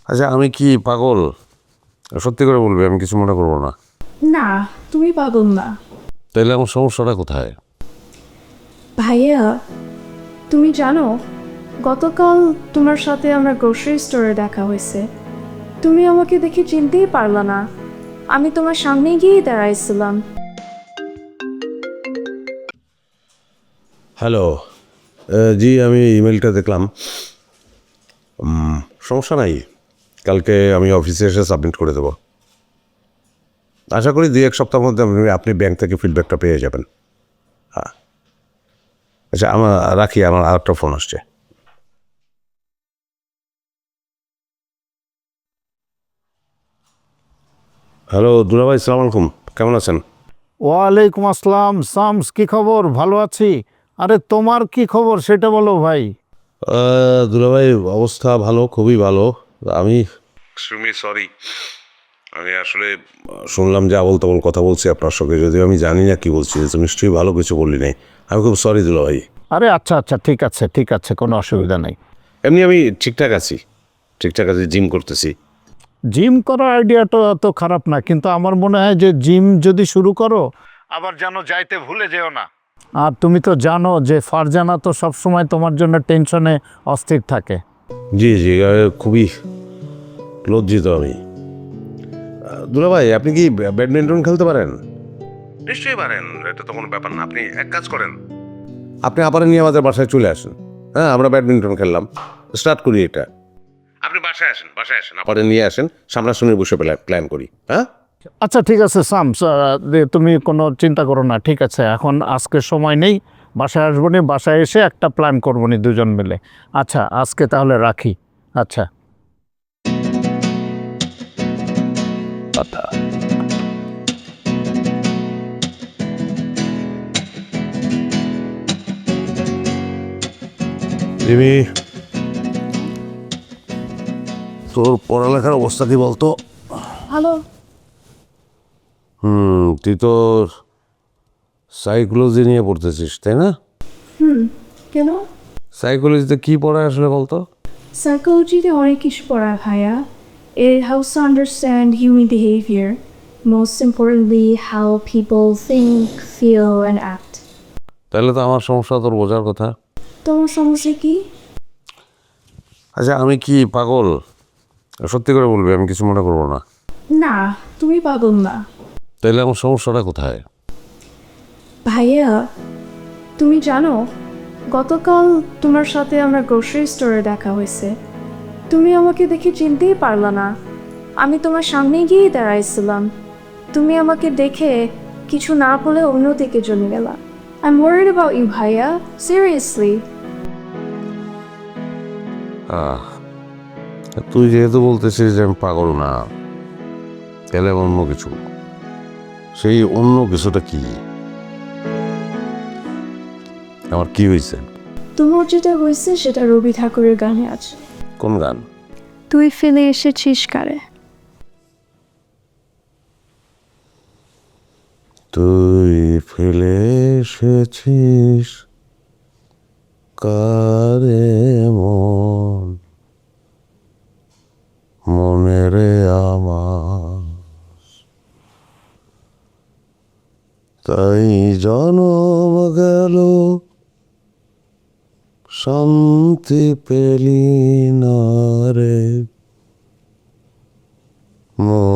আচ্ছা, আমি কি পাগল? সত্যি করে বলবি, আমি কিছু মনে করবো না। না, তুমি পাগল না। তাইলে আমার সমস্যাটা কোথায়? ভাইয়া, তুমি জানো গতকাল তোমার সাথে আমার গ্রোসারি স্টোরে দেখা হয়েছে। তুমি আমাকে দেখে চিনতেই পারলা না। আমি তোমার সামনে গিয়েই দাঁড়াইছিলাম। হ্যালো। জি, আমি ইমেলটা দেখলাম। সমস্যা নাই, কালকে আমি অফিসে এসে সাবমিট করে দেবো। আশা করি 2-1 সপ্তাহের মধ্যে আপনি ব্যাংক থেকে ফিডব্যাকটা পেয়ে যাবেন। হ্যাঁ, আচ্ছা, আমার রাখি, আমার আরেকটা ফোন আসছে। হ্যালো দুলাভাই, সালাম আলাইকুম, কেমন আছেন? ওয়ালাইকুম আসসালাম। শামস, কি খবর? ভালো আছি। আরে তোমার কি খবর সেটা বলো ভাই। দুলাভাই, অবস্থা ভালো, খুবই ভালো। আমি এক্সট্রিমলি সরি। আমি আসলে শুনলাম যে আবল তাবল কথা বলছি আপনার সঙ্গে, যদিও আমি জানি না কি বলছি, তো নিশ্চয়ই ভালো কিছু বললি নাই। আমি খুব সরি দুলাভাই। আরে আচ্ছা আচ্ছা, ঠিক আছে ঠিক আছে, কোনো অসুবিধা নেই। এমনি আমি ঠিকঠাক আছি, ঠিকঠাক আছি, জিম করতেছি। জিম করার আইডিয়াটা তো খারাপ না, কিন্তু আমার মনে হয় যে জিম যদি শুরু করো আবার যেন যাইতে ভুলে যেও না। আর তুমি তো জানো যে ফারজানা তো সবসময় তোমার জন্য টেনশনে অস্থির থাকে। জি জি, খুবই লজ্জিত আমি। দুলাভাই, আপনি কি ব্যাডমিন্টন খেলতে পারেন? নিশ্চয়ই পারেন, এটা তো কোনো ব্যাপার না। আপনি এক কাজ করেন, আপনি আবার নিয়ে আমাদের বাসায় চলে আসেন। হ্যাঁ, আমরা ব্যাডমিন্টন খেললাম, স্টার্ট করি এটা। আপনি বাসায় আসেন, বাসায় আসেন, আবার নিয়ে আসেন, সামনাসামনি বসে প্ল্যান করি। হ্যাঁ, আচ্ছা ঠিক আছে শামস, তুমি কোনো চিন্তা করো না। ঠিক আছে, এখন আজকে সময় নেই, বাসায় আসবো নি, বাসায় এসে একটা প্ল্যান করবো নি দুজন মিলে। আচ্ছা আজকে তাহলে রাখি। আচ্ছা। কথা। রিমি, তোর পড়ালেখার অবস্থা কি বলতো? ভালো। তুই তো সাইকোলজি নিয়ে পড়তেছিস, তাই না? কেন? সাইকোলজিতে কি পড়ায় আসলে বলতো? সাইকোলজিতে অনেক কিছু পড়ায় ভাইয়া। It helps to understand human behavior. Most importantly, how people think, feel and act. তাহলে তো আমার সমস্যা তোর বোঝার কথা। তোমার সমস্যা কি? আচ্ছা, আমি কি পাগল? সত্যি করে বলবি, আমি কিছু মনে করবো না। না, তুমি পাগল না। তাইলে আমার সমস্যাটা কোথায়? ভাইয়া, তুমি জানো গতকাল তোমার সাথে আমার গ্রোসারি স্টোরে দেখা হয়েছে। তুমি আমাকে দেখে চিনতেই পারলা না। আমি তোমার সামনে গিয়েই দাঁড়াইছিলাম। তুমি আমাকে দেখে কিছু না বলে অন্যদিকে চলে গেলা। I'm worried about you, ভাইয়া, সিরিয়াসলি। আহ, তুই যেহেতু বলতেছিস যে আমি পাগল না, তাহলে অন্য কিছু। সেই অন্য কিছুটা কি? আমার কি হয়েছে? তোমার যেটা হয়েছে সেটা রবি ঠাকুরের গানে আছে। কোন গান? তুই ফেলে এসেছিস কারে। তুই ফেলে এসেছিস কারে মন, মনে রে আমার, তাই জনম গেল শান্তি পেলি না রে মন।